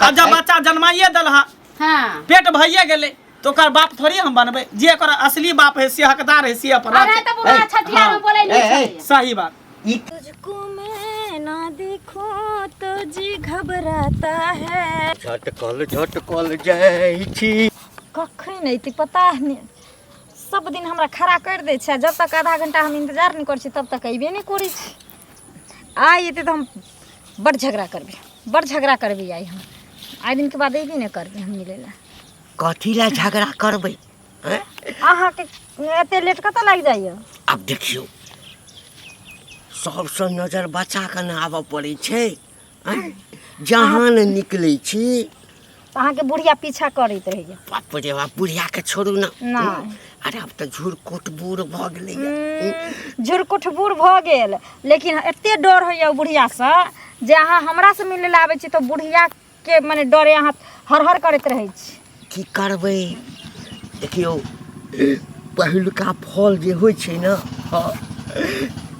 आ जब बच्चा जन्माइए दल हाँ पेट भइए गेले तो ओकर बाप थोड़ी हम बनबे जे एकर असली बाप है से हकदार है से पर अरे तो बुढ़ा छठिया में बोले नहीं सही बात तुझको मैं ना देखूं तो जी घबराता है झटकल जाइ छी कखै नहीं ती पता नहीं सब दिन हमरा खड़ा कर दे छै जब तक आधा घंटा हम इंतजार नहीं कर छी तब तक अइबे नहीं करै छी आइ एते तो हम बड़ झगड़ा करबे आई हम आइ दिन के बाद अइबे नहीं करबे हम मिले ला कथी ला झगड़ा करबै अहाँ के एते लेट कत लग जाइए अब देखियो सबसे नजर बचा के न आबऽ पड़ै छै जहाँ न निकलै छी अहाँ के बुढ़िया पीछा करैत रहिए बाप रे बाप बुढ़िया के छोड़ू ना नहीं अरे अब तो झुरकोट बूढ़ भ गेलै झुरकुट बूढ़ भ गेल लेकिन एते डर होइए बुढ़िया से जे अहाँ हमरा से मिले ला आबै छी तो बुढ़िया के माने डरे अहाँ हर करैत रहै छी की करबै देखियो पहिलुका फल जे होइ छै न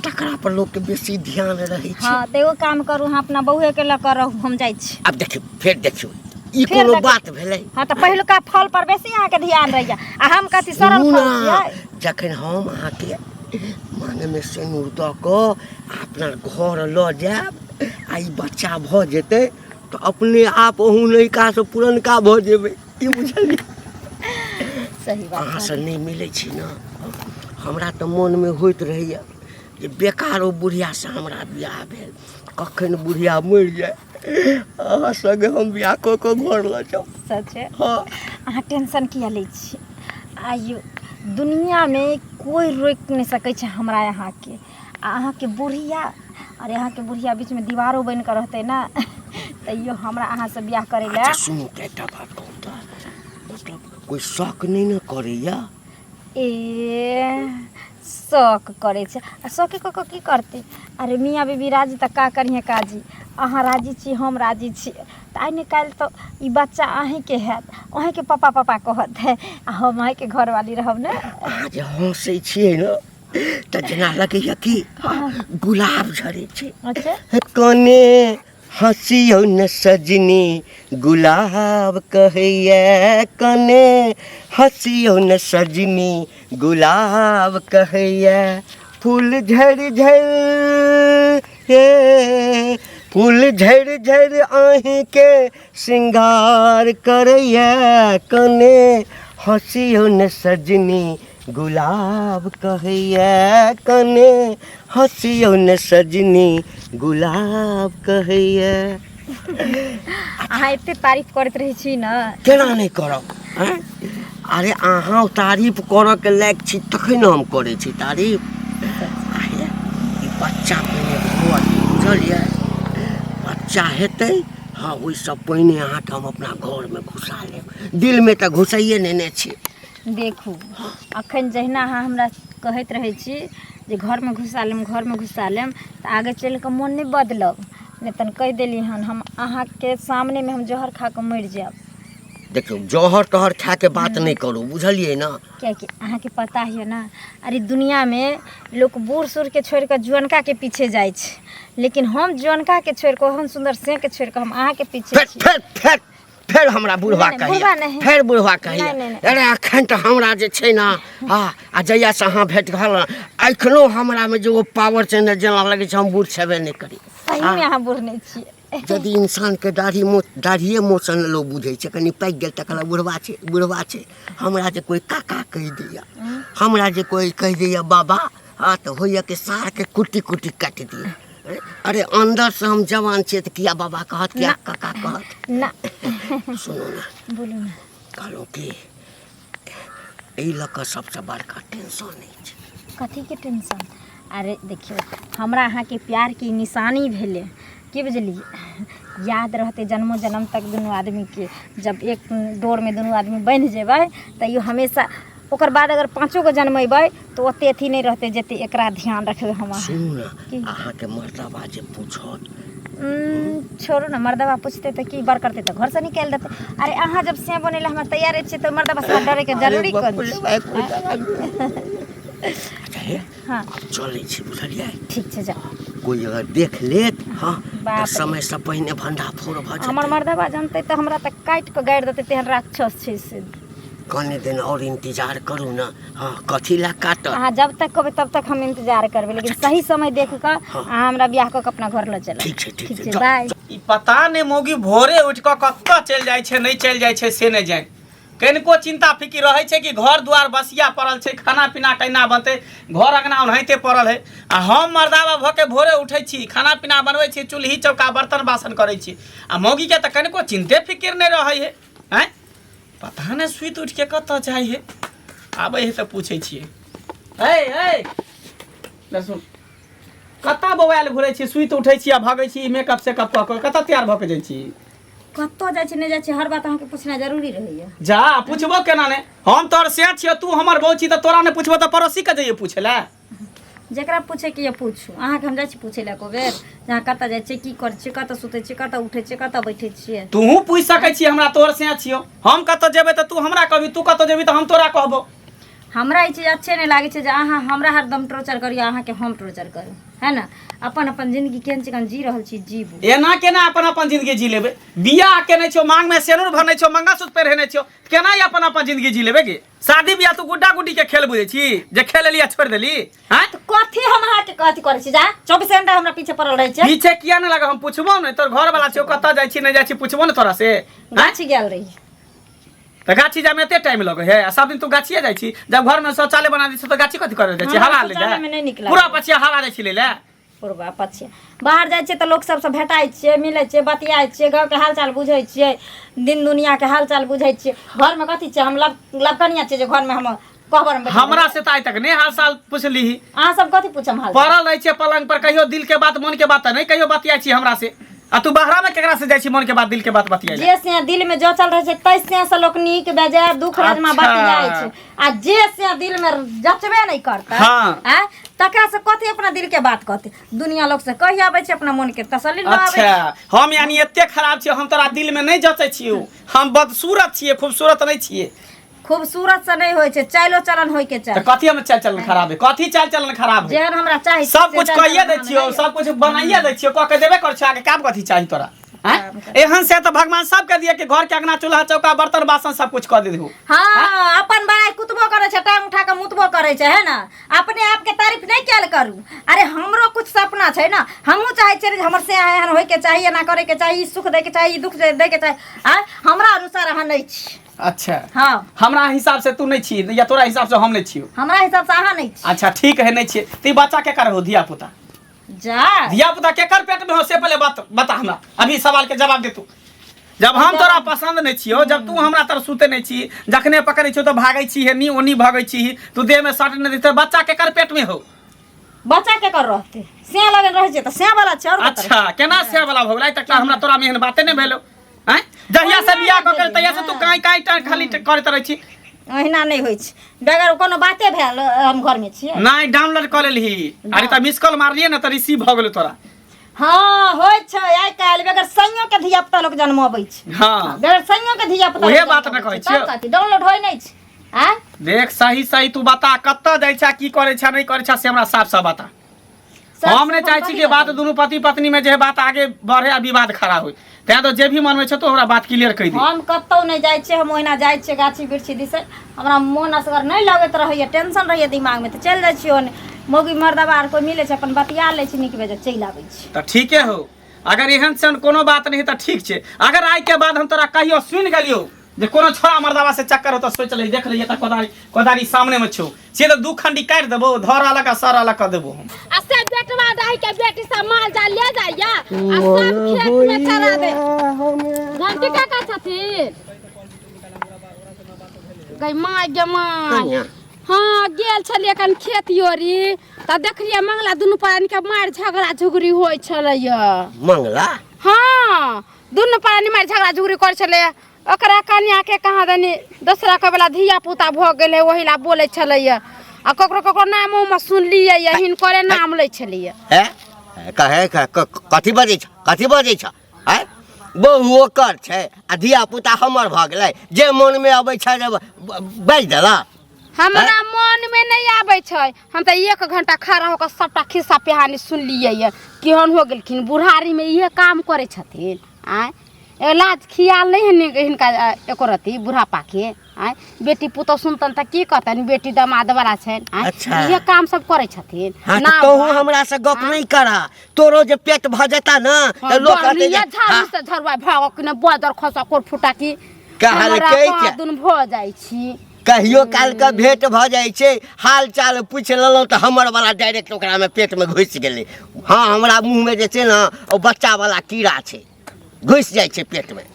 तकरा पर लोग के बेसी ध्यान रहै छै हां तो एगो काम करू अहाँ अपना बउए के ल कर हम जाइ छी अब देखियो फेर देखियो ई कोनो बात भेलै हां तो पहिलुका फल पर बेसी अहाँ के ध्यान रहैया आ हम कथि सरल फल छियै जखन हम अहाँ के माने में सिनुर द क अपना घर ल जाब आ ई बच्चा भ जेतै तो अपने आप ओहू नैका से पुरनका भ जेबै की बुझलियै सही बात अहाँ से नहीं मिलै छी न हमरा तो मन में होइत रहैया जे बेकार ओ बुढ़िया से हमरा बियाह भेल कखन बुढ़िया मरि जाए अहाँ संगे हम बियाह कऽ के घर ल जाऊ सच है हाँ अहाँ टेंशन किया लै छी आइयो दुनिया में कोई रोक नहीं सकै छै हमरा यहाँ के अहाँ के बुढ़िया अरे अहाँ के बुढ़िया बीच में दीवारो बन कर रहते ना तैयो हमरा अहाँ से बियाह करे ला सुनू एकटा बात कहू त मतलब कोई शौक नहीं न करैया ए शौक करे छै आ शौक क की करते अरे मियाँ बीबी राजी त का करिए काजी अहाँ राजी छी हम राजी छी त आइ निकाल तो ई बच्चा अहीं के हैत अहीं के पापा कहत है आ हम अहीं के घरवाली रहब ने अहाँ जे हँसै छियै न त जेना लगैया कि गुलाब झरै छै अच्छा कने हँसियो न सजनी गुलाब कहैया कने हँसियो न सजनी गुलाब कहैया फूल झड़ झड़ आही के श्रृंगार करैया कने हँसियो न सजनी गुलाब कहैया कने हँसियो न सजनी गुलाब कहैया अहाँ एते तारीफ करत रहे छी न केना नहीं करब अरे अहाँ तारीफ करऽ के लायक छी तखन हम करै छी तारीफ ई बच्चा पहिने भऽ बुझलियै बच्चा हेतै हाँ ओहिसँ पहिने अहाँके हम अपना घरमे घुसा लेब दिलमे तऽ घुसाइए नेने छी देखू अखन जहिना अहाँ हमरा कहैत रहै छी जे घर में घुसा लेम तो आगे चल के मन नहीं बदलब नहीं तन कह देली हन हम अहाँ के सामने में हम जहर खा के मर जाब देखियो जहर तहर खा के बात नहीं करू बुझलिए ना क्या कि अहाँ के पता है ना अरे दुनिया में लोग बूढ़ सूढ़ के छोड़ के जुअनका के पीछे जाए लेकिन हम जुअनका के छोड़ के हम सुंदर से के छोड़ के हम अहाँ के पीछे फिर हमरा बुढ़वा कहिए फिर बुढ़वा कहिए अरे अखन तो हमरा जे छै ना आ जहिया से अहाँ भेट गल अखनो हमरा में जो पावर छै ना जेना लगे छै हम बूढ़ छेबे नहीं करी सही में अहाँ बूढ़ नहीं छियै यदि इंसान के दाढ़िए मोशन लोग बुझे छै कनी पाकि गेल तकरा बुढ़वा छै हमरा जे कोई काका कह दैया हमरा जे कोई कह दैया बाबा तो होइया के सार के कुटी काट दिया अरे अंदर से हम जवान छियै तो किया बाबा कहत किया काका कहत ना सुनो ना बोलू ना कहलो कि एहि लऽ सबसे बड़का टेंशन नहीं छै कथी के टेंशन अरे देखियो हमरा अहाँ के प्यार की निशानी भेले की बुझलिए याद रहते जन्मों जन्म तक दोनों आदमी के जब एक डोर में दोनों आदमी बन जेबै तैयो हमेशा ओकर बाद अगर 5 गो जन्मेबै तो ओते अथी नहीं रहते जते एकरा ध्यान रखबे हम अहाँ के मर्दबा जे पूछत छोड़ो ना मर्दबा पूछते तो की बार करते तो घर से निकाल देते अरे अहाँ जब से बने ला हम तैयार छी तो मर्दबा से डरे के जरूरी कर अच्छा हाँ चलै छी बुझलियै ठीक छै जाओ कोई अगर देख लेत हाँ बाप तो रे। समय से पहले भंडाफोड़ भ हमर जाते मर्दबा जानते तो हमरा तक काट के गाड़ि देते तेहन राक्षस छै से। कने दिन और इंतजार करू ना हाँ कथी ला काट अहाँ जब तक कहबै तब तक हम इंतजार करबै, लेकिन सही समय देख कऽ अहाँ हमरा बियाह कऽ के अपना घर ले चलब। ठीक छै छै बाय। ई पता नहीं मोगी भोरे उठ कऽ कतऽ चलि जाइ छै नहीं चलि जाइ छै से नहीं जान। कनिको चिंता फिक्र रहे छै कि घर दुआर बसिया पड़ल छै, खाना पीना केना बनते, घर अंगना ओनाहिते पड़ल है। आ हम मर्दावा भऽ के भोरे उठै छी, खाना पीना बनबै छी, चूल्ही चौका बर्तन बासन करै छी। आ मौगी के तऽ कनिको चिंते फिक्र नहीं रहे है। हैं पता नहीं सुइत उठ के कतऽ जाइ है, आबै है तऽ पूछै छियै। ए सुन कतऽ बौआल घुरै छी, सुइत उठै छी आ भागै छी मेकअप सेकअप कऽ कऽ, कतऽ तैयार भऽ के जाइ छी? कतऽ जाइ छी नहीं जाइ छी हर बात अहाँके पूछना जरूरी रहैया। जा पूछबो केना ने, हम तोर से छियो तू हमर बहू छी, तऽ तोरा ने पूछबो तऽ पड़ोसी के जाइए पूछे ला। जकरा पूछे के ये पूछू, अहाँके हम जाइ छी पूछे ला एको बेर जहाँ कतऽ जाइ छी, की करै छी, कतऽ सुतै छी, कतऽ उठै छी, कतऽ बैठै छियै। तूहू पूछ सकै छी हमरा, तोर से छियो। हम कतऽ जेबै तऽ तू हमरा कहबी, तू कतऽ जेबी तऽ हम तोरा कहबो। हमरा ई चीज अच्छे नहीं लागे छै जे अहाँ हमरा हरदम टॉर्चर करियो, अहाँके हम टॉर्चर करू, है ना। अपन अपन जिंदगी केहन चिकन जी रहल छी जीबू। एना केना अपन अपन जिंदगी जी लेबै? बियाह केने छो, मांग में सेनुर भरने छो, मंगलसूत्र पहिरने छो, केना ई अपन अपन जिंदगी जी लेबै गे? शादी बियाह तू गुड्डा गुड्डी के खेल बुझै छी जे खेल लिया छोड़ देली? हैं तो कथी हम अहाँके कथी करै छी? जा 24 घंटा हमरा पीछे पड़ल रहै छै। पीछे किया नहीं लगा? हम पूछबो ने, तोर घर वाला छो कतऽ जाइ छी नहीं जाइ छी पूछबो ने तोरा से। गाछी गेल रही तो गाछी जाए में एते टाइम लगे है? आ सब दिन तू गाछिए जाइ छी? जब घर में शौचालय बना दी तो गाछी कथी करे जाइ छी? हमरा हवा ले शौचालय में नहीं नीक जा लागै। पूरा पछिया हवा जाइ छी ले ले। पूर्वा पछिया बाहर जाइ छियै तऽ लोक सबसँ भेटाइ छियै, मिलै छियै, बतियाइ छियै, गाँवके हालचाल बुझै छियै, दिन दुनियाके हालचाल बुझै छियै। घरमे कथी छै? हम लबकनिया छियै जे घरमे हम कहबर में हमरा से तो आइ तक नहीं हाल साल पूछली। अहाँ सब कथी पूछम हाल? पड़ल रहे छे पलंग पर, कहियो दिल के बात मन के बात नहीं कहियो बतियाइ छी हमरा से। आ तू बाहरा में केकरा से जाइ छी मन के बात दिल के बात बतियाइ? जे से दिल में जो चल रहे छै तै से लोक नीक बेजाय दुख राजमा अच्छा। बतियाइ छै। आ जे से दिल में जचबे नहीं करता हाँ। तकरा से कथी अपना दिल के बात कहते? दुनिया लोग से कहि आबै छै, अपना मन के तसल्ली लऽ आबै छै। अच्छा हम यानी एते खराब छियै, हम तोरा दिल में नहीं जचै छियो? हम बदसूरत छियै, खूबसूरत नहीं छियै? खूबसूरत से नहीं होय छै, चालो चलन होय के तो चाही। कथी में चाल चलन खराब है? कथी चाल चलन खराब है? जेहन हमरा चाही सब से कुछ चाल कहिए चलन दै हमरा छियो, नहीं। सब कुछ बनाइए दै छियो, कह के देबे कर छियो, आगे काम कथी चाहिए तोरा? एहन से तो भगवान सब के दिए कि घर के अंगना चूल्हा चौका बर्तन बासन सब कुछ कह दे दू। हाँ अपन बड़ाई कुतबो करे छै, टांग उठा के मुतबो करे छै, है ना। अपने आप के तारीफ नहीं कैल करू। अरे हमरो कुछ सपना छै ना, हमहू चाहे छियै हमर से एहन होय के चाहिए, ना करे के चाहिए, सुख दे के चाहिए, दुख दे के चाहिए। हमरा अनुसार अहाँ नहीं छी। अच्छा हाँ हमरा हिसाब से तू नहीं छी या तोरा हिसाब से हम नहीं छियो? हमरा हिसाब से अहाँ नहीं छी। अच्छा ठीक है नहीं छी। ती बच्चा के कर हो धिया पुता? जा धिया पुता के कर पेट में हो से पहले बात बता हमरा, अभी सवाल के जवाब दे तू। जब हम तोरा पसंद नहीं छियो, जब तू हमरा तर सुते नहीं छी, जखने पकड़े छियो तो भागै छी है नी ओनी भागै छी, तू देह में सट नहीं देते, बच्चा के कर पेट में हो? बच्चा के कर रहते से लगन रह छै त से वाला छै। और अच्छा केना से वाला हो गेलै? तक हमरा तोरा में एहन बाते नहीं भेलो हैं? जहिया से बियाह क के तहिया से तू काई काई खाली करत रहै छी। ओहिना नहीं होय छै, बेगर कोनो बाते भेल हम घर में छियै। नहीं डाउनलोड कर लेली। अरे त मिस कॉल मारलिए ना त रिसीव भ गेलो तोरा। हाँ होय छै आइ काल्हि बेगर संयो के धिया पुता लोग जन्मबै छै। हाँ बेगर संयो के धिया पुता ओहे बात न कहै छियै। कथी डाउनलोड होय नहीं छै? आ देख सही सही तू बता, कत्ता जाइ छा, की करे छा, नहीं करे छा, से हमरा साफ साफ बता। हम नहीं चाहे छी कि बात दोनों पति पत्नी में जे बात आगे बढ़े आ विवाद खड़ा हो, तैं तो जे भी मन में छ तो हमरा बात क्लियर कहि दे। हम कतौ नहीं जाइ छियै, हम ओहिना जाइ छियै गाछी बिरछी दिसे। हमरा मोन असगर नहीं लगैत रहैया, टेंशन रहैया दिमाग में, तो चल जाइ छियै ओने। मौगी मर्दबा आर कोई मिले छै अपन बतिया लै छी, नीक बेजा चलि आबै छी। तो ठीके हो। अगर एहन सन कोनो बात नहीं तो ठीक छे। अगर आई के बाद हम तोरा कहियो सुन गेलियो जे कोनो छोरा मर्दबा से चक्कर हो तो सोच ले, देख ले, त कोदारी सामने में छो, से तो दू खंडी काट देबो, धर अलग सर अलग कर देबो हम। आ से बेटवा दाई के बेटी सब माल जाल ले जाइया आ सब खेत में चरा दे। घंटी का छथिन गई माय गे माय। हाँ गेल छलिए कन खेत योरी त देखलिए मंगला दुनू प्राणी के मार झगड़ा झुगड़ी होय छलैया। मंगला हाँ दुनू प्राणी मार झगड़ा झुगड़ी कर छले। ओकरा कन्या के कहा दनी दूसरा के वाला धिया पुता भ गेले, ओही ला बोले छलैया। आ ककरो ककरो नाम में सुनलिए या हिनकरे नाम ले छलिए। है कहे कथी बजै छ, कथी बजै छ? है बहु ओकर छै आ धिया पुता हमर भ गेलै, जे मन में अबै छै बाजि देला। हमरा मन में नहीं आवे छै। हम तो 1 घंटा खड़ा होकर सबटा खिस्सा पिहानी सुन लिए ये केहन हो गेलखिन बुढ़ारी में ये काम करे छथिन। आय इलाज खियाल नहीं है हिनका एको रती बुढ़ापा के। आय बेटी पुतौ सुनतन त की कहतन बेटी दामाद वाला छै। अच्छा। ये काम सब करे छथिन। हाँ, ना तो हमरा से गप नहीं करा। तोरो जे पेट भ जाता ना तो लोग कहते जे झाड़ू से झरवा भागो कि न बदर खसा कोर फुटा की कहल के दुन भ जाय छी। कहियो काल के भेंट भ जाय छै हाल चाल पूछ लेलौ त हमर वाला डायरेक्ट ओकरा में पेट में घुस गेलै। हाँ हमरा मुंह में जे छै ना ओ बच्चा वाला कीड़ा छै घुस जाय छै पेट में।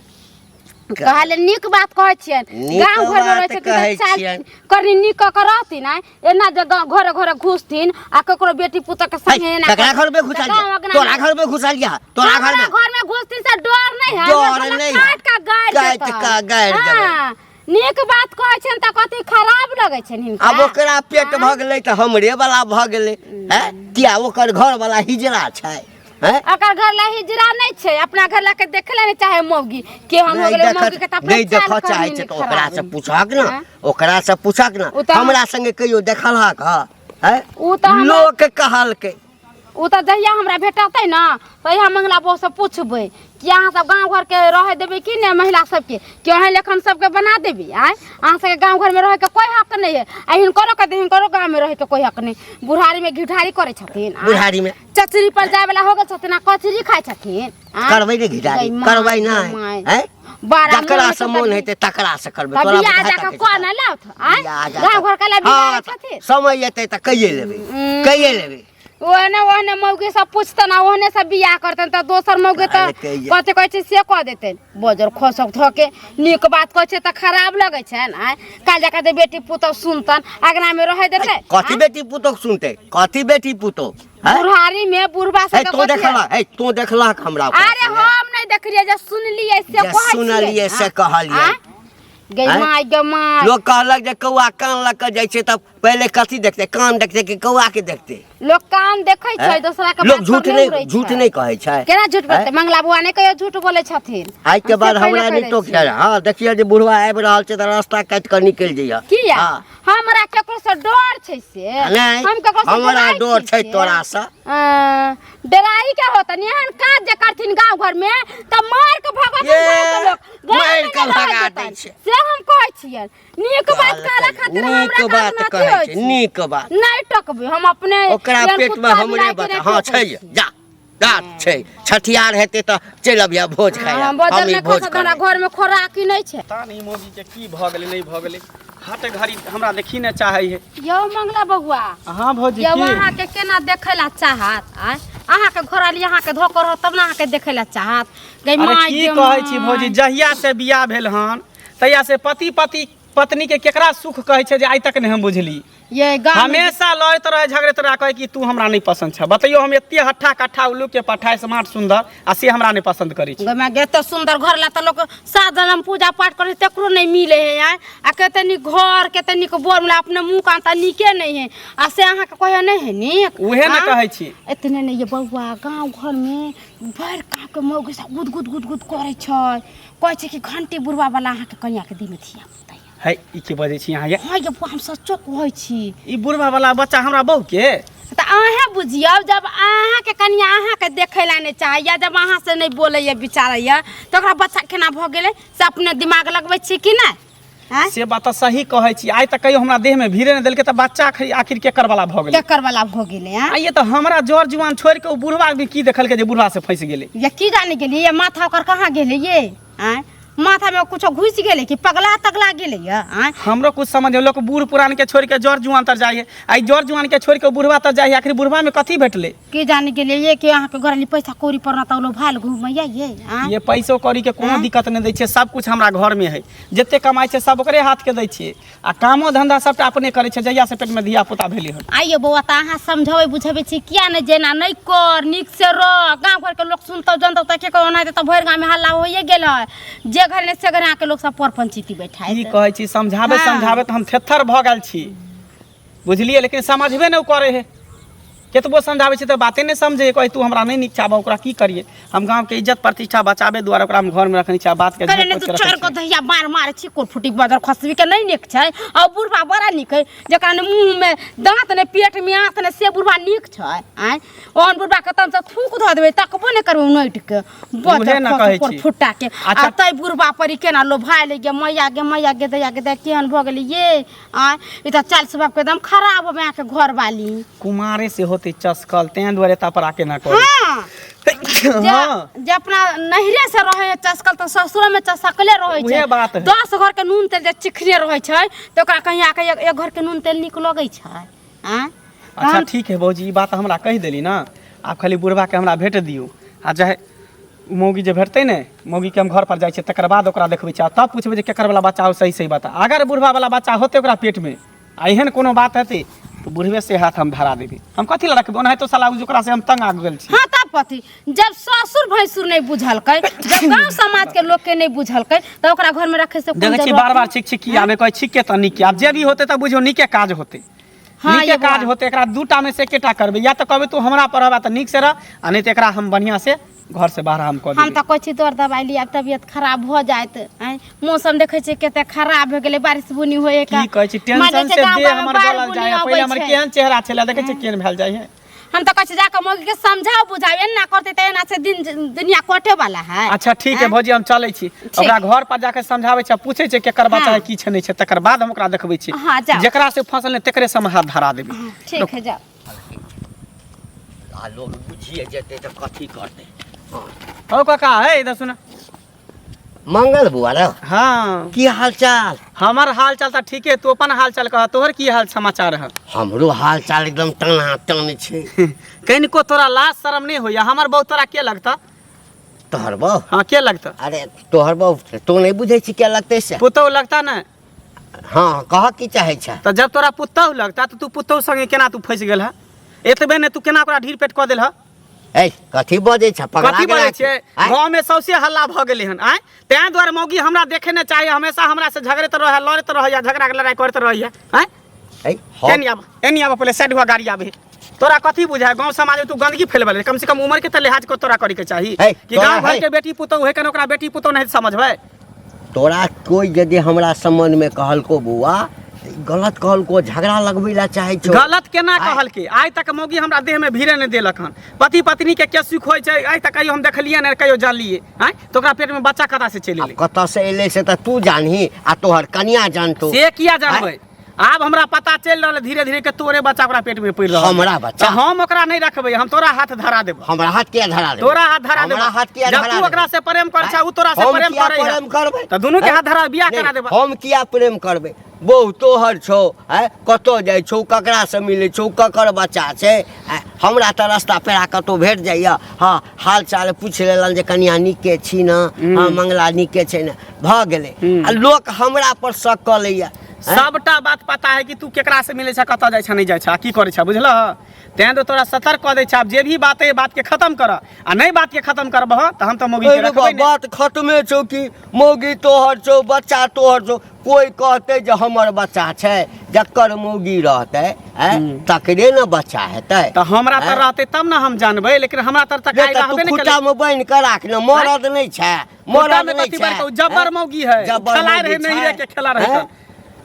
कहले निक बात कहै छियन। गांव घर में रहै छै करनी निक क रहती ना एना जे घर घर घुसथिन आ ककरो बेटी पुत के संगे ना ककरा घर में घुसा लिया तोरा घर में घुसा लिया तोरा घर में घुसथिन से डर नहीं है। डर नहीं काट का गाड़ देबै। निक बात कहै छन त कथि खराब लगै छन हिनका। अब ओकरा पेट भ गेलै त हमरे वाला भ गेलै। हैं किया ओकर घर वाला हिजरा छै। अकर घर ला हिजरा नहीं छै अपना घर ला के देखले नहीं चाहे मौगी के हम हो गेले मौगी के त अपना नहीं देख चाहे छै त ओकरा से पूछक ना ओकरा से पूछक ना हमरा संगे कहियो देखलहक है उ त लोग कहल के उ त जहिया हमरा भेटतै ना तहिया मंगला बो से पूछबै कि अहाँ सब गांव घर के रह देबै कि ने महिला सब के केहन लेखन सब के बना देबै। आय अहाँ सब के गांव घर में रह के कोई हक नहीं है। आ हिनकरो के हिनकरो गांव में रह के कोई हक नहीं। बुढ़ारी में घिठारी करे छथिन। बुढ़ारी में चचरी पर जाय वाला हो गेल छथिन आ कचरी खाय छथिन। करबै रे घिठारी करबै ना हैं जकरा से मन हेते तकरा से करबै तोरा बियाह जाके कोन लाउथ। आय गांव घर के ला बियाह छथिन समय एतै त कहिए लेबै ओहने मौगी सब पूछतन ओहने सब बियाह करतन त दोसर मौगी त कथि कहै छै से कह देतन बजर खोसक धके निक बात कहै छै त खराब लगै छै। आय काल जाके दे बेटी पुतौ सुनतन अगना में रह देतै कथि बेटी पुतौ सुनतै कथि बेटी पुतौ बुढ़ारी में बुढ़बा से तो देखला हमरा। अरे हम नहीं देखलिए जे सुनलिए से कहै छी सुनलिए से कहलिए गमाई गमाई लोग कहलक जे कौआ कान लग के जाय छै त पहले कथि देखते कान देखते कि कौआ के देखते। लोग कान देखै छै दोसरा के लोग झूठ नहीं कहै छै। केना झूठ बोलते मंगला बुआ ने कहियो झूठ बोले छथिन। आज के बाद हमरा नहीं तो हां देखिए जे बुढ़वा आबि रहल छै त रास्ता काट के निकल जइया किया हमरा केकरो से डर छै से हम केकरो से हमरा डर छै तोरा से डराई क्या होता निहन काज जे करथिन गांव घर में त मार के भगत लोग मार के भगा दै छै से हम कहै छियै। नीक बात कहला खातिर नीक बात कहै छै नीक बात नहीं टकबै हम अपने ओकरा पेट में हमरे बात हां छै जा गात छै छठियार हेते त चल अबिया भोज खाया हम भोज हमरा घर में खोराकी नहीं छै। पता नहीं मौगी के की भ गेलै नहीं भ गेलै हाट घड़ी हमरा देखी न चाहै है। यौ मंगला बबुआ हां भौजी यौ की अहाँ के केना देखैला चाहत। आय अहाँ के घर वाली अहाँ के धोकर हो तब ना अहाँ के देखैला चाहत। गई अरे मां की कहै छी भौजी जहिया से बियाह भेल हन तहिया से पति पत्नी के केकरा सुख कहै छै जे आइ तक नहीं हम बुझली। ये गांव हमेशा लड़त रहे झगड़त रहे कहे कि तू हमरा नहीं पसंद छ बताइयो हम एते हट्ठा कट्ठा उल्लू के पठाए स्मार्ट सुंदर आ से हमरा नहीं पसंद करी छी। गमे गेते सुंदर घर ला त लोग सात जन्म पूजा पाठ करे तकरो नहीं मिले है। आय आ कहते नी घर कहते नी को बोर में अपने मुंह कांता निके नहीं है आ से अहाँ के कहे नहीं है नीक उहे न कहै छी। इतने नहीं ये बउआ गांव घर में भर का के मौगी सब गुद गुद गुद गुद करे छै कहै छै कि घंटी बुढ़वा वाला अहाँ के कन्या के दिन थिया है ई के बजै छी अहाँ ये हां ये हम सच्चो कहै छी ई बुढ़वा वाला बच्चा हमरा बहू के त अहाँ बुझियौ जब अहाँ के कन्या अहाँ के देखैला नहीं चाहिए जब अहाँ से नहीं बोलैया विचारैया त ओकरा बच्चा केना भ गेलै से अपने दिमाग लगबै छी कि नहीं। से बात सही कहै छी आइ तक कहियो हमरा देह में भीरे न देलके त बच्चा आखिर केकर वाला भ गेलै केकर वाला भ गेलै। आ ये त हमरा जोर जुआन छोड़ के बुढ़वा भी की देखल के जे बुढ़वा से फंस गेलै ये की जाने गेलै ये माथा ओकर कहां गेलै ये आय माथा में कुछ घुस गेले कि पगला तगला गेले ये। आय हमरो कुछ समझ लोग बूढ़ पुरान के छोड़ के जोर जुआन तर जाए आई जोर जुआन के छोड़ के बुढ़वा तर जाए आखिर बुढ़वा में कथी भेटले की जाने गेले ये कि अहाँ के घरली पैसा कौड़ी पर ना त लोग भाल घुमैया ये। ये पैसो कौड़ी के कोनो दिक्कत नहीं दै छै सब कुछ हमरा घर में है जते कमाई छै सब ओकरे हाथ के दै छियै आ कामो धंधा सबटा अपने करे छै जहिया से पेट में धिया पुता भेले हन। आइयो बौआ त अहाँ समझावे बुझावे छी किया नहीं जेना नहीं कर निक से रह गांव घर के लोग सुनतो जनतो त के को नहीं त भर गांव में हल्ला होइए गेल जे घर ने से घर के लोग सब पर पंचायती बैठाए की कहै छी समझावे समझावे त हम थेथर भ गेल छी बुझलिए लेकिन समझबे न करे है केतबो समझाबै छी तऽ बाते नहि समझे, कहे तू हमरा नहीं नीक चाहबा, ओकरा की करिए? हम गांव के इज्जत प्रतिष्ठा बचाबे दुआरे ओकरा हम घर में रखनी छै, बात के करे ने तू चोर को दहिया मार मार छी कोर फुटी बदर खसबी के नहीं निक छै। आ बुढ़वा बड़ा निक है, जकरा ने मुंह में दांत ने पेट में आंत ने से बुढ़वा निक छै। आय ओन बुढ़वा के तन से थूक ध देबे तकबो ने करबो नैट के बदर कोर फुटा के। आ तै बुढ़वा परी केना लो भाई ले गे मैया गे दया गे केहन भ गेली ये। आय ई त चाल स्वभाव के एकदम खराब हो के घर वाली कुमारे से होते चस्कल, तें दुआरे ता पर आके ना कर। हां जे अपना नहिरे से रहे चस्कल तो ससुर में चस्कले रहे छै। 10 घर के नून तेल जे चिखने रहे छै तो ओकरा कहीं आके एक घर के नून तेल निक लगे छै। हां अच्छा ठीक है भौजी, ई बात हमरा कह देली ना, आप खाली बुढ़वा के हमरा भेट दियो। आ चाहे मौगी जे भेटते ने, मौगी के हम घर पर जाय छै तकर बाद ओकरा देखबै छै, तब पूछबै जे केकर वाला बच्चा हो, सही सही बता। अगर बुढ़वा वाला बच्चा होते ओकरा पेट में आ एहन कोनो बात हेते तो बुढ़वे से हाथ हम धरा देबे। हम कथि ला रखबे? ओना तो साला ओकरा से हम तंग आ गेल छी। हां तब पति जब ससुर भैंसुर नहीं बुझलकै, जब गांव समाज के लोग के नहीं बुझलकै त ओकरा घर में रखे से कोन जरूरत? देखै छी बार-बार छिक आबे कहै छिक के त निक, आब जे भी होते त बुझो निके काज होते। हाँ, निके काज होते, एकरा दूटा में से एकेटा करबे, या त कहबे तू हमरा पर रहबा त निक से रह, आ नहीं त एकरा हम बढ़िया से घर से बाहर हम कह देबे। हम त कहै छी तोर दवाई लिया तबियत खराब हो जायत। मौसम देखै छी केते खराब हो गेलै, बारिश बुनी होए का। की कहै छी टेंशन से देह हमर गलल जाय, पहिले हमर केहन चेहरा छले देखै छी केहन भेल जाय है। हम त कहै छी जाके मौगी के समझाओ बुझाओ, एना करते त एना से दुनिया कटे वाला है। अच्छा ठीक है भौजी, हम चलै छी, ओकरा घर पर जाके समझाबै छी, पूछै छै केकर बच्चा है की छै नहीं छै, तकर बाद हम ओकरा देखबै छी। जेकरा से फसल ने तकरे से हम हाथ धरा देबै। ठीक है जा। आ लोग बुझिए जेते त कथि करते। ओ काका है इधर सुना। मंगल बुआ रे। हाँ की हाल चाल? हमार हाल चाल त ठीक है, तू अपन हाल चाल कह, तोहर की हाल समाचार है? हमरो हाल चाल एकदम टना टन छै। कनिको तोरा लाज शरम नहीं होया? हमर बहु तोरा के लगता? तोहर बहु? हाँ के लगता? अरे तोहर बहु तो नहीं बुझे छी के लगते से? पुतौ लगता ना? हाँ कह की चाहे छ? त जब तोरा पुतौ लगता त तू पुतौ संगे केना तू फंस गेल है? एतबे ने तू केना ओकरा ढीर पेट क देल है? ए कथि बजे छ? कथि बजे छै? गांव में सौसे हल्ला भ गेलै हन। आय तें द्वारे मौगी हमरा देखे न चाहिए, हमेशा हमरा से झगड़त रहे, लड़त रहे, या झगड़ा के लड़ाई करत रहे। आय एनी आब पहले साइड हुआ गाड़ी आबे। तोरा कथि बुझाय? गांव समाज में तू गंदगी फैलबे, कम से कम उम्र के त लिहाज को तोरा करे के चाही कि गांव घर के बेटी पुतौ है कन ओकरा बेटी पुतौ नहीं समझबे। तोरा कोई यदि हमरा संबंध में कहल को बुआ गलत कहल को, झगड़ा लगबै ला चाहे छो? गलत केना कहल के? आइ तक मौगी हमरा देह में भीरे नहीं देलक हन। पति पत्नी के के सुख होय छै आइ तक कहियो हम देखलिए ने, कहियो जानलिए। आइ तो ओकरा पेट में बच्चा कता से चले ले? कता से एले से त तू जानही, आ तोहर कन्या जानतो। से किया जानबै? आब हमरा पता चल रहल धीरे धीरे के तोरे बच्चा ओकरा पेट में पड़ रहल। हमरा बच्चा? हम ओकरा नहीं रखबै, हम तोरा हाथ धरा देब। हमरा हाथ किया धरा देब? तोरा हाथ धरा देब। हमरा हाथ किया धरा देब? जब तू ओकरा से प्रेम कर छ, उ तोरा से प्रेम करे है। प्रेम करबै त दुनु के हाथ धरा बियाह करा देब। हम किया प्रेम करबै? बहु तोहर छौ, कतो जाइ छौ, ककरा से मिले छौ, ककर बच्चा छै? हमरा त रास्ता पेरा कतो भेट जाइया, हाँ हाल चाल पूछ लेलन जे कनिया नीके छी न, हाँ मंगला नीके छै न, भ गेलै। आ लोक हमरा पर शक क लैया। सबटा बात पता है कि तू केकरा से मिले छ, कत जाय छ, नहीं जाय छ, की करे छ, बुझलह? तें तो तोरा सतर्क क दे छ, जे भी बात है बात के खत्म कर, आ नहीं बात के खत्म करबह त हम त मौगी के रखबै। बात खत्मे छौ कि मौगी तोहर छौ, बच्चा तोहर छौ। कोई कहते जे हमर बच्चा छै, जकर मौगी रहते तकरे न बच्चा हेतै। त हमरा त रहते तब न हम जानबै, लेकिन हमरा त तकाई रहबे नहीं करे। खुटा में बांध के राख न, मरद नहीं छै, मरद नहीं छै, जबर मौगी है, खेला रहे नहीं रे के खेला रहे।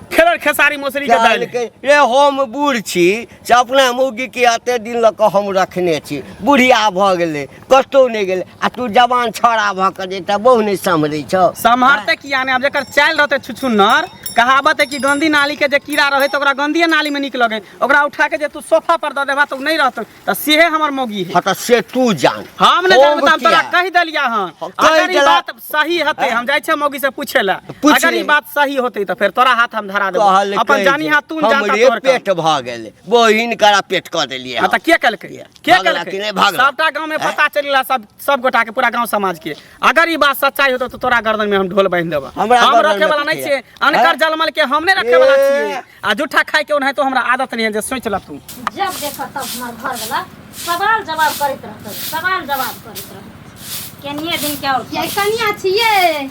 खेलर खेसारी मौसरी के दाल के रे हम बूढ़ छी से अपना मौगी के आते दिन लक हम रखने छी, बुढ़िया भ गेले, कतो नहीं गेले, आ तू जवान छौड़ा भ के जेटा बहु नहीं संभरै छ। संभारते किया ने? अब जेकर चाल रहते छुछुन्नर, कहावत है कि गंदी नाली के जे कीड़ा रहे तो ओकरा गंदी नाली में निक लगे, ओकरा उठा के जे तू सोफा पर द देबा तो नहीं रहत। त सेहे हमर मौगी है। त से तू जान, हम ने जानता, हम तोरा कह देलिया हन। अगर ई बात सही हते हम जाय छ मौगी से पूछे ला, अगर ई बात सही होते त फिर तोरा हाथ हम धरा देब। अपन जानी हाथ तू जानता, तोर पेट भ गेले, बहिन करा पेट क देलिए। त के कलकै? के कलकै? सबटा गांव में पता चलिला, सब गोटा के, पूरा गांव समाज के। अगर ई बात सच्चाई होतो तो तोरा गर्दन में हम ढोल बांध देब। हम रखे वाला नहीं छे, अनकर जलमल के हमने रखे वाला छिए। आ जूठा खाए के ओनहे तो हमरा आदत नहीं है, जे सोच ल तू। जब देखो तब हमर घर वाला सवाल जवाब करत रहत, सवाल जवाब करत रहत। केनिए दिन के और ये कनिया छिए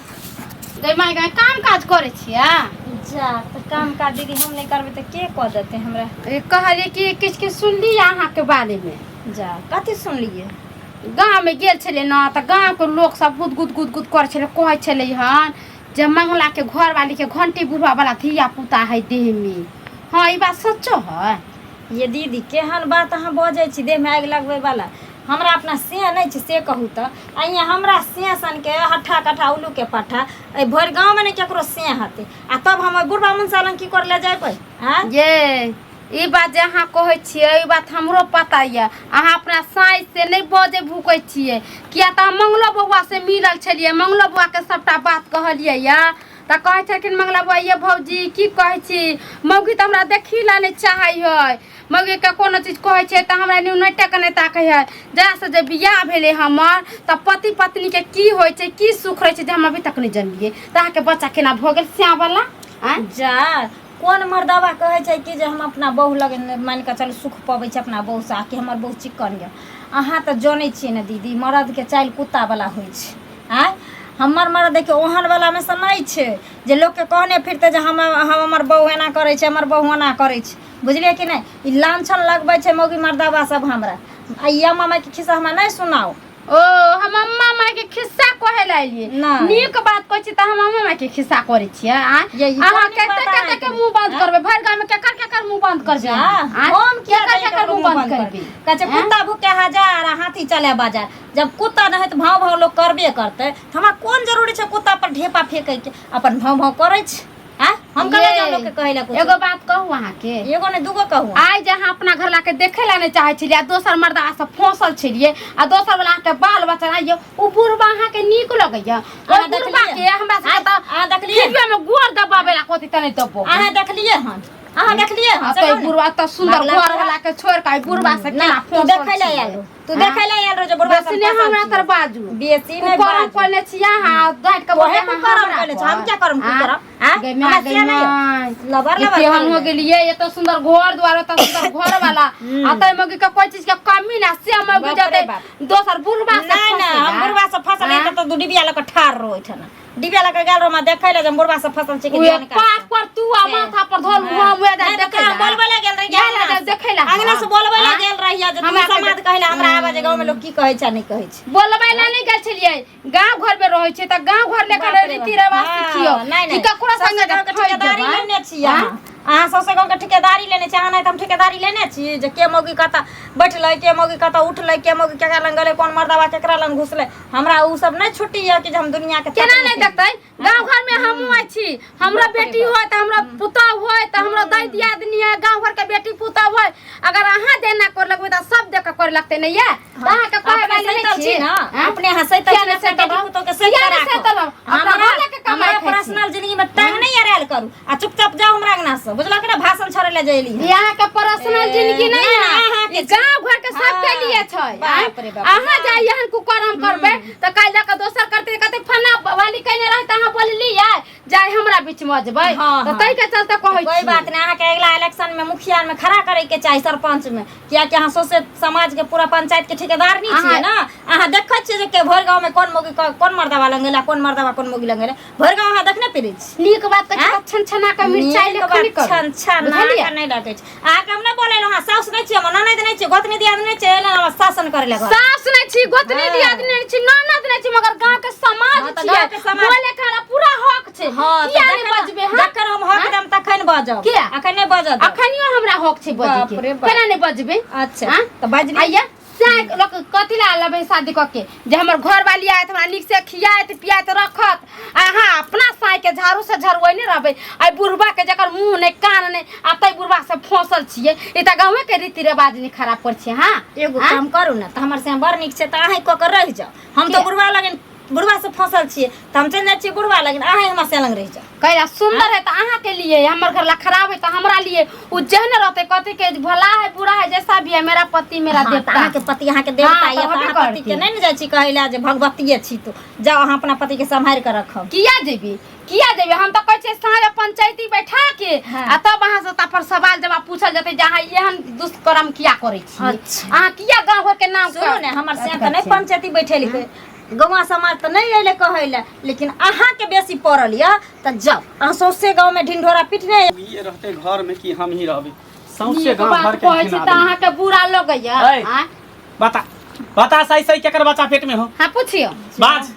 गई माय गई काम काज करे छिए? जा तो काम का दीदी हम नहीं करबे तो के कह देते हमरा। कहलिए कि किछ सुनलिए अहाँ के बारे में। जा कथी सुनलिए? गाँव में गेल छले ना तो गाँव के लोग सब गुद गुद गुद गुद कर छले, कहे छले हन जे मंगला के घर वाली के घंटी बुढ़वा वाला धिया पुता है देह में। हाँ ई बात सच्चो है? ये दीदी केहन बात अहाँ बजै छी देह में आगि लगबै वाला। हमरा अपना से नहीं छै से कहू तो अइया हमरा से सन के हट्ठा कट्ठा उल्लू के पट्ठा भर गाँव में नहीं केकरो से हते आ तब हम बुढ़वा मुंसा लंग की कर ले जाय पे। ये ई बात जे अहाँ कहै छियै ई बात हमरो पता ये। अहाँ अपना साइज से नहीं बजे भूकै छियै, किया तऽ मंगलो बौआ से मिलल छलियै, मंगलो बौआ के सबटा बात कहलियै या तऽ कहै छथिन मंगला बौआ ये भौजी की कहै छी मौगी तऽ हमरा देखी ला नहीं चाहै है, मौगी के कोनो चीज कहै छै तऽ हमरा नहीं टक नहीं ताकै है। जहाँ से जे बियाह भेले हमर तऽ पति पत्नी के की होइ छै की सुख रहै छै जे हम अभी तक नहीं जानलियै। तऽ अहाँके बच्चा केना भऽ गेल स्याह वाला? जा कौन मर्दवा कहे छै कि जे हम अपना बहू लगे मान के चल सुख पबै छै अपना बहू से आके हमर बहू चिक्कन गे। अहाँ तऽ जानै छियै ने दीदी मर्द के चाल कुत्ता वाला होइ छै। हमर मर्द देखियो ओहन वाला में से नहीं छै जे लोग के कहने फिरते जे हम हमर बहू एना करे छै हमर बहू ओना करे छै, बुझलिए कि नहीं? ई लांछन लगबै छै मौगी मर्दवा सब हमरा। अइया मामा के खिस्सा हमरा नहीं सुनाओ। ओ हम अम्मा माय के खिस्सा कहे लाइए नीक बात कहै छी त हम अम्मा माय के खिस्सा करे छियै। अहाँ केते के मुंह बंद करबे भर गांव में केकर मुंह बंद करबे? हम केकर मुंह बंद करबे? कहे कुत्ता भूखे हजार हाथी चले बाजार। जब कुत्ता नहीं तो भाव भाव लोग करबे करते तो हमरा कौन जरूरी छै कुत्ता पर ढेपा फेंके के अपन भाव भाव करे छै। हम कहे जा लोग के कहेला कुछ। एगो बात कहू अहाँ के, एगो ने दूगो कहू। आइ जहाँ अपना घर ला के देखे ला नहीं चाहे छलिए दोसर मर्दा से फंसल छलिए आ दोसर वाला के बाल बच्चा आइयो ओ बुढ़बा अहाँ के नीक लगैया। ओ बुढ़बा के हमरा से त आ देखलिए फिर में गोर दबावेला कोती तने दबो। अहाँ देखलिए हन अहाँ देखलिए हन तो बुढ़बा त सुंदर घर वाला के छोड़ के बुढ़बा से केना तू देखै ले आलो तू देखै ले आलो जे बुढ़बा से बेसी हमरा तर बाजू बेसी नहीं करम करने छिया हां डांट के ओहे करम करले छ हम क्या करम की करम? हमरा से नहीं लबर लबर केहन हो गेलिए ये तो सुंदर घर द्वार त सुंदर घर वाला आ त मगी के कोई चीज के कमी ना से मगी जते दोसर बुढ़बा से नहीं ना हम बुढ़बा से फसल है त तू डिबिया लक ठार रो इठना डिबिया लक गेल रो में देखै ले जब बुढ़बा से फसल छै के ध्यान कर पाप पर तू आ माथा पर धर हम वे देखै बोलबे ले गेल रही देखै ला अंगना से बोलबे ले गेल रही जे तू समाद कहला हमरा आवाज गांव में लोग की कहै छै नहीं कहै छै। बोलबे ला नहीं गेल छलिए गांव घर में रहै छै त गांव घर लेकर रीति रिवाज सिखियो नहीं ककरो संगे ठेकेदारी लेने छियै अहाँ सौसे गाँव के ठेकेदारी लेने छी। अहाँ नहीं हम ठेकेदारी लेने छी जे के मौगी कता बैठले के मौगी कता उठले के मौगी केकरा लंग गले कौन मर्दवा केकरा लंग घुसले हमरा उ सब नहीं छुट्टी है कि हम दुनिया के केना नहीं देखतै। गांव घर में हम आइ छी हमरा बेटी होय त हमरा पुता होय त हमरा दाई दियादनी है गांव घर के बेटी पुता होय अगर अहाँ देना कर लगबे त सब देख कर लगते नहीं है अहाँ के कहे वाली नहीं छी ना अपने हंसैत छी से बेटी पुतो के सही करा हमरा पर्सनल जिंदगी में टांग नहीं अरेल करू आ चुपचाप जाओ हमरा अंगना से बुझला कि ना भाषण छोड़े ले जइली यहाँ के पर्सनल जिंदगी नहीं है गांव घर के सब के लिए छै। अहाँ जाय यहाँ कुकरम करबे त काल जाके दोसर करते कते फना वाली कहने रहे त अहाँ बोलली जाय हमरा बीच में जबै त तै के चलते कहै छी। कोई बात नहीं अहाँ के अगला इलेक्शन में मुखिया में खड़ा करे के चाहि सरपंच में किया कि अहाँ सोचे समाज के पूरा पंचायत के ठेकेदार नहीं छियै ना। अहाँ देखै छियै जे के भर गांव में कौन मौगी कौन मर्दवा लंगेला कौन मर्दवा कौन मौगी लंगेला भर गांव अहाँ देखने पिरै छी। नीक बात त छन छना के मिर्चाई लेखनी कर छन छना के नहीं डाकै छी अहाँ के हम नहीं बोलेलो। हां साउस नहीं छी हम ननद नहीं छी गोतनी दियाद नहीं छी एला हम शासन करे ले सास नहीं छी गोतनी दियाद नहीं छी ननद नहीं छी मगर गांव के समाज छियै बोले खाना पूरा हक छै। किया नहीं बजबे जकर हम हक दम तखन बजब अखन नहीं बजब अखनियो हमरा हक छै बजे के केना नहीं बजबे? अच्छा त बजली आइया साग लोग कथी ला लेबे शादी क के जे हमर घर वाली आयत हमरा निक से खियात पियात रखत अहाँ अपना साई के झाड़ू से झरवै नहीं रहबे आ बुढ़बा के जकर मुंह ने कान ने आतै बुढ़बा से फंसल छिए ई त गांवे के रीति रिवाज नहीं खराब कर छिए। हां एगो काम करू ना त हमर से बड़ निक छै त अहाँ क के रह जाओ हम तो बुढ़वा लगे बुढ़वा से फंसल छिए त हम चल जाय छी बुढ़वा लगे अहाँ हमरा से लंग रह जाओ। कहला सुंदर है त अहाँ के लिए हमर घर ला खराब है त हमरा लिए उ जहन रहते कथि के भला है बुरा है जैसा भी है मेरा पति मेरा देवता। अहाँ के पति अहाँ के देवता है त अहाँ पति के नहीं जाय छी कहला जे भगवतीये छी तो जाओ अहाँ अपना पति के संभाल के रखब। किया जेबी हम तो कहै छै सारे पंचायती बैठा के आ तब अहाँ से त पर सवाल जवाब पूछल जते जे अहाँ एहन दुष्कर्म किया करै छी। अहाँ किया गांव घर के नाम सुनो ने हमर से त नहीं पंचायती बैठेली गौवा समाज तो नहीं अइले कहै ले, लेकिन अहाँ के बेसी पड़ल या त जाओ अहाँ सौसे गांव में ढिंढोरा पीटने ये रहते घर में कि हम ही रहबे सौंसे ये गांव बात भर के कहै छी त अहाँ के बुरा लगैया। ऐ। हां बता बता सही सही केकर बच्चा पेट में हो हां पूछियो बाज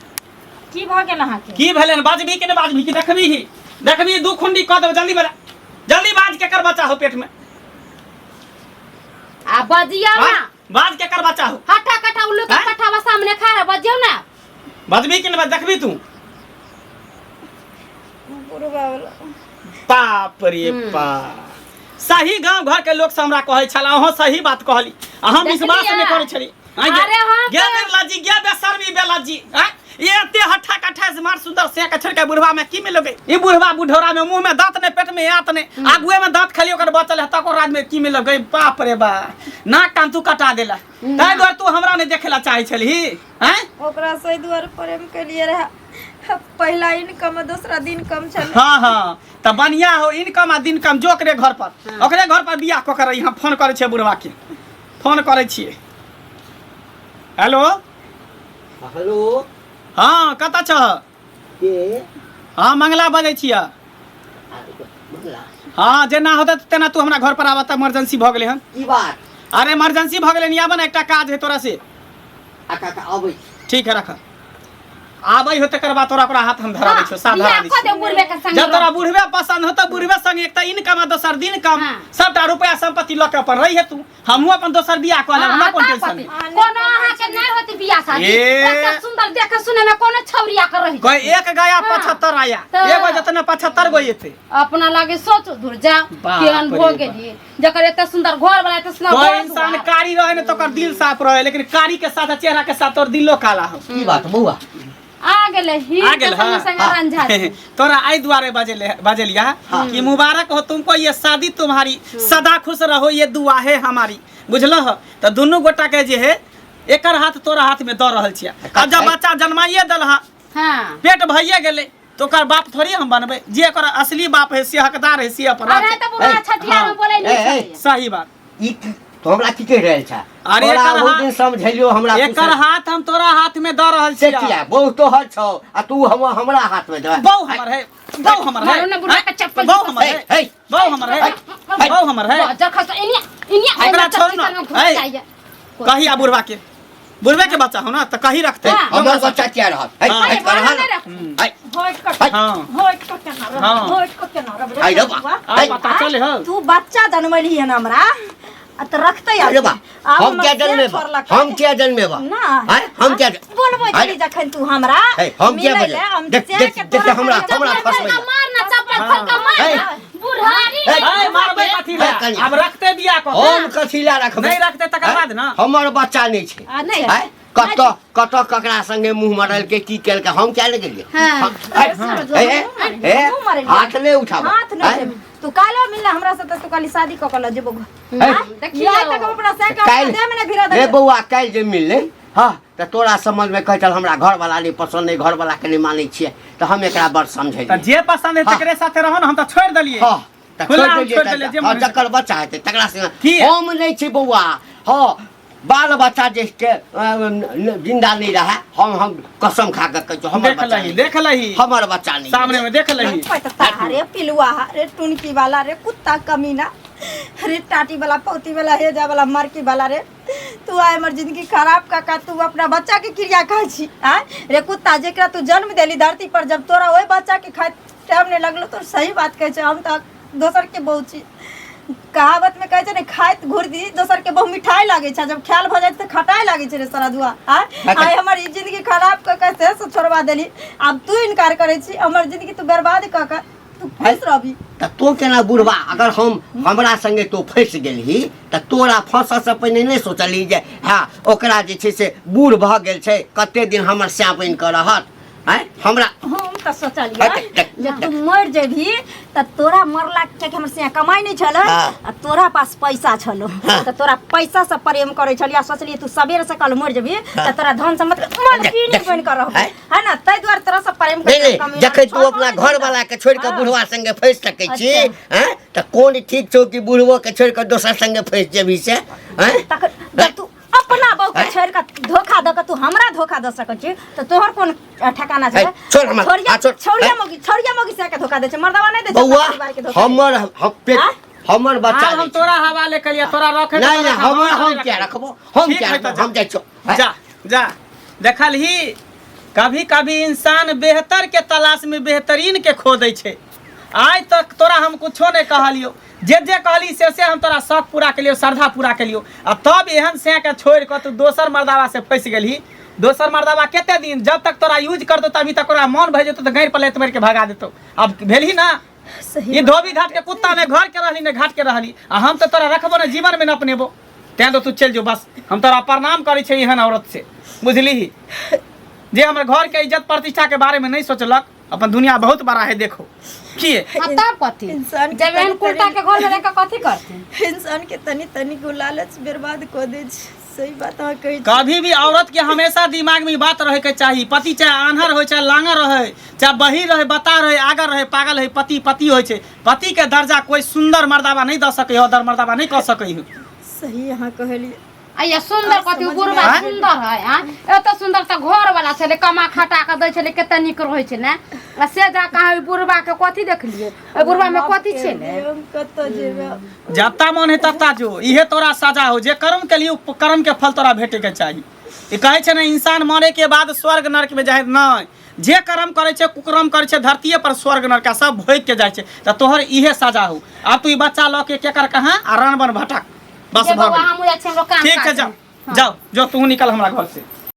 की भ गेल अहाँ के? की भेलन बाजबी कि नहीं बाजबी कि देखबी दू खुंडी कह दो जल्दी बाज केकर बच्चा हो पेट में आ बजिया ना बाज केकर बच्चा हो हटा कटा उल्लू के हैं? कटावा सामने खड़ा बजियो ना। बाजबी कि नहीं देखबी तू बाप रे बाप सही गांव घर के लोग से हमरा कहै छला अहाँ सही बात कहली हम विश्वास नहीं करै छली अरे हाँ गे बेलाजी गे बेशर्मी बेलाजी ये एते हट्ठा कट्ठा से मार सुंदर से छोड़ के बुढ़वा में की मिलोगे ई बुढ़वा बुढ़ौरा में मुंह में दांत ने पेट में आत ने आगुए में दांत खाली ओकर बचल है तक रात में की मिलोगे बाप रे बा नाक कान तू कटा देला ताई द्वार तू हमरा ने देखेला चाहे छली हैं ओकरा सही द्वार प्रेम के लिए रहा पहला इनकम दूसरा दिन कम चल। हां हां त बढ़िया हो इनकम आ दिन कम जोकरे घर पर ओकरे घर पर बियाह क कर यहां फोन करे छे बुढ़वा के फोन करे छिए। हेलो हेलो हाँ कता छ के हाँ मंगला बजै छिया मंगला हाँ जेना होता तेना तू हमरा घर पर आवा त इमरजेंसी भ गेलै हन की बात अरे इमरजेंसी भ गेलै नियाबन एकटा काज है तोरा से आका का आबै ठीक है रख आबै हो तकर बाद तोरा ओकरा हाथ हम धरा दै छौ साधा दै खो दे बुढ़वे के संग जब तोरा बुढ़वे पसंद हो त बुढ़वे संग एकटा इनकम आ दोसर दिन कम हाँ। सबटा रुपया संपत्ति ल के अपन रही है तू हमहु अपन दोसर बियाह क लेब हमरा कोन टेंशन कोनो अहाँ के नहीं होती बियाह शादी ए। एकटा सुंदर देखे सुने में कोनो छौरिया कर रही कोई एक गया 75 आया तो- एगो जतने 75 गो येते अपना लागे सोच दूर जा बाप केहन रे भो बाप। गेली जकर एते सुंदर घर वाला एते सुंदर कोई घर इंसान दुआर। कारी रहे न तो ओकर दिल साफ रहे लेकिन कारी के साथ चेहरा के साथ और दिलो काला हो की बात बउआ आ गेले ही आ गेल संग संग रंझा तोरा आई द्वारे बजलिया कि मुबारक हो तुमको ये शादी तुम्हारी सदा खुश रहो ये दुआ है हमारी बुझलो हो तो दोनों गोटा के जे है एकर हाथ तोरा हाथ में द रहल छिया अब जब बच्चा जन्माइए दलहा हां पेट भइए गेले तो ओकर बाप थोड़ी हम बनबे जे ओकर असली बाप है से हकदार है से अपन अरे तो बुआ छठिया में बोले नहीं सही बात ई तो हमरा की कह रहल छा अरे तोरा एकर वो हाथ- दिन समझलियो हमरा एकर हाथ हम तोरा हाथ में द रहल से छिया किया बहु तो हर छौ आ तू हमरा हाथ में दे बहु हमर है बहु हमर है मारो ना बुढ़ा के चप्पल बहु हमर है हे बहु हमर है बहु हमर है जर खस इनिया एकरा छोड़ ना ए, कही आ बुढ़वा के बुढ़वे के बच्चा हो ना तो कही रखते हाँ। हमर बच्चा क्या रहत हे हाँ। हे बाहर नहीं रख। हे होट कट हाँ होट कट ना हाँ। होट कट ना आई रे बा आ पता चले हो तू बच्चा जन्मली है ना हमरा त रखते अरे बा हम क्या जन्मे बा हम क्या जन्मे बा ना हैं हम क्या बोलबो चली जखन तू हमरा हे हम क्या मिलै बोले ले, हम देख से देख के देख तोरा हमरा चप्पल हमरा फंस में मारना चप्पल खोल के हे मार बुढ़ारी ए मारबे कथी ले हे, कनिया। अब रखते बिया को हम कथीला रखबे नहीं रखते तकर बाद ना हमर बच्चा नहीं छे आ, नहीं हैं कत ककरा संगे मुंह मरल के की केल के हम क्या लगे लिए हाँ। मुंह मारे लिए। हाथ ले उठाबा हाथ नहीं दे। तू कालो मिलला हमरा से त तू काली शादी क के ल जेबो देखियो या तक अपना से का काल दे मने भिरा रे दे बउआ काल जे मिलले हां त तोरा समझ में कहल हमरा घर वाला नहीं पसंद नहीं घर वाला के नहीं मानै छियै त हम एकरा बड़ समझै त जे पसंद है तकरे साथे रहो ना हम त छोड़ देलिए हां त खुला छोड़ हम छोड़ देलिए, देलिए जे हां मन जकर बच्चा हेतै तकरा से की? हम नहीं छी बउआ हां बाल बच्चा जे के जिंदा नहीं रहा हम कसम खा के कहै हमर बच्चा नहीं देख लही हमर बच्चा नहीं सामने में देख लही रे पिलुआ रे टुनकी वाला रे कुत्ता कमीना रे टाटी वाला पौती वाला हेजा वाला मार्की वाला रे तू आए हमर जिंदगी खराब का तू अपना बच्चा के क्रिया खाई छी आ रे कुत्ता जेकरा तू जन्म देली धरती पर जब तोरा ओए बच्चा के खाए टाइम नहीं लगलो तो सही बात कहै छै हम त दोसर के बहु छी कहावत में कहै छै ने खाइत घुरदी दोसर के बहु मिठाई लागे छै जब ख्याल भ जाय त खटाई लागे छै रे सरदुआ आय हमर ई जिंदगी खराब क के से छोड़वा देली अब तू इनकार करे छी हमर जिंदगी तू बर्बाद क के तू खुश रहबी त तो केना बुढ़वा अगर हमरा संगे तो फंस गेलही त तोरा फंस से पहिने नहीं सोचली जे हाँ ओकरा जे छै से बूढ़ भ गेल छै कते दिन हमर स्याह बन के रहत हैं हमरा हम त सोचलिए जे तू मर जेबी त तोरा मरला के हमर से कमाई नहीं छल आ तोरा पास पैसा छलो त तोरा पैसा से प्रेम करे छलिया सोचलिए तू सवेर से कल मर जेबी त तोरा धन सम्पत्ति मालकिन बन कर रह है ना तै द्वार तोरा से प्रेम नहीं नहीं जखे तू अपना घर वाला के छोड़ के बुढ़वा संगे फंस सकै छी हैं त कोन ठीक छौ कि बुढ़वो के छोड़ के दोसर संगे फंस जेबी से हैं तक तू अपना बहू के हैं? छोड़ के धोखा दे के तू हमरा धोखा दे सकै छी तो तोहर कोन ठिकाना छै? है, छोड़ हमर, छोड़िया हाँ, छोड़। छोड़िया मौगी से के धोखा दे छै, मर्दवा नहीं दे छै बउआ परिवार के धोखा। हमर बच्चा हाल हम तोरा हवाले कलिया, तोरा रखे नहीं नहीं हम क्या रखबो, हम ठीक क्या है तो रखबो, हम जाइ छो। जा जा देखल ही कभी कभी इंसान बेहतर के तलाश में बेहतरीन के खो दै छै। आज तक तोरा हम कुछो नहीं कहलियो, जे कहली से हम तोरा शौक पूरा केलियो, श्रद्धा पूरा केलियो, आ तब एहन से के छोड़ के तू दोसर मर्दावा से फंस गेलही। दोसर मर्दावा केते दिन जब तक तोरा यूज करतो तभी तक तोरा मन भै जेतो तो गैर पलेत मार के भगा देतो। अब भेलही ना सही ये धोबी घाट के कुत्ता ने घर के रहली ने घाट के रहली, आ हम तो तोरा रखबो ने जीवन में न अपनेबो। तें तो तू चल जो, बस हम तोरा प्रणाम करै छै एहन औरत से, बुझली? जे हमर घर के इज्जत प्रतिष्ठा के बारे में नहीं सोचलक, अपन दुनिया बहुत बड़ा है देखो किए। तब कथी इंसान के जब एहन तनी- कुर्ता के घर में रह के कथी करते? इंसान के तनी तनी को लालच बर्बाद कर दे छै। सही बात अहाँ कहै छी। कभी भी औरत के हमेशा दिमाग में बात रहे के चाहिए, पति चाहे आन्हर हो चाहे लांगर रहे, चाहे बहिर रहे, बता रहे, आगर रहे, पागल है, पति पति हो छै। पति के दर्जा कोई सुंदर मर्दावा नहीं दे सके, अदर मर्दावा नहीं कह सके। सही अहाँ कहलिए। आ ये सुंदर कथी समझ बुढ़बा में आय? सुंदर है एत सुंदर त घर वाला छले, कमा खटा के दै छले, कते नीक रहै छै ने। आ से जा कहाँ बुढ़बा के कथी देखलिए? ओइ बुढ़बा में कथी छले? हम कत जेबे? जत्ता मन है तत्ता जो, इहे तोरा सजा हो। जे कर्म के लिए कर्म के फल तोरा भेटे के चाहिए। ई कहे छै ना इंसान मरे के बाद स्वर्ग नरक में जाए, नहीं। जे कर्म करे छै, कुकर्म करे छै, धरतीये पर स्वर्ग नरक सब भोग के जाए छै। त तोहर इहे सजा हो। अब तू ई बच्चा ल के केकर कहाँ आ रण बन भटक, बस जे भग बाबा गेल। हम जा छै, हम लोग काम ठीक है, काज जाओ में। जाओ जो तू निकल हमरा घर से।